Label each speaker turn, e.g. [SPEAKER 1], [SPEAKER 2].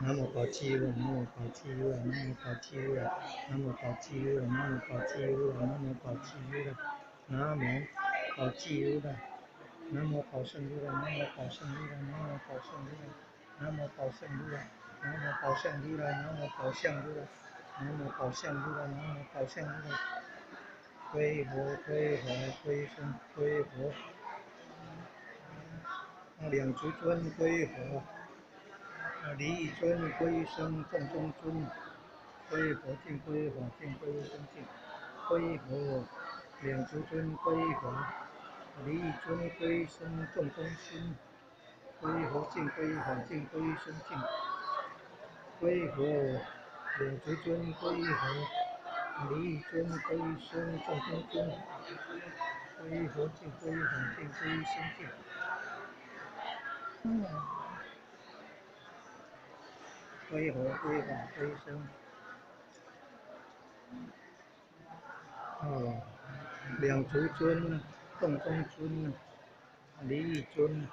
[SPEAKER 1] 南无宝积如来，南无宝积如来，南无宝积如来，南无宝积如来，南无宝积如来，南无宝积如来，南无宝积如来，南无宝胜如来，南无宝胜如来，南无宝胜如来，南无宝胜如来，南无宝胜如来，南无宝胜如来，南无宝胜如来，南无宝胜如来，归佛归法归僧归佛，两足尊归佛。离一尊归生众中尊，归佛净归法净归生净，归佛两足尊归佛，离一尊归生众中尊，归佛净归法净归生净，归佛两足尊归佛，离一尊归生众中尊，归佛净归法净归生净。归佛归法归僧，两足尊，众中尊，离一尊。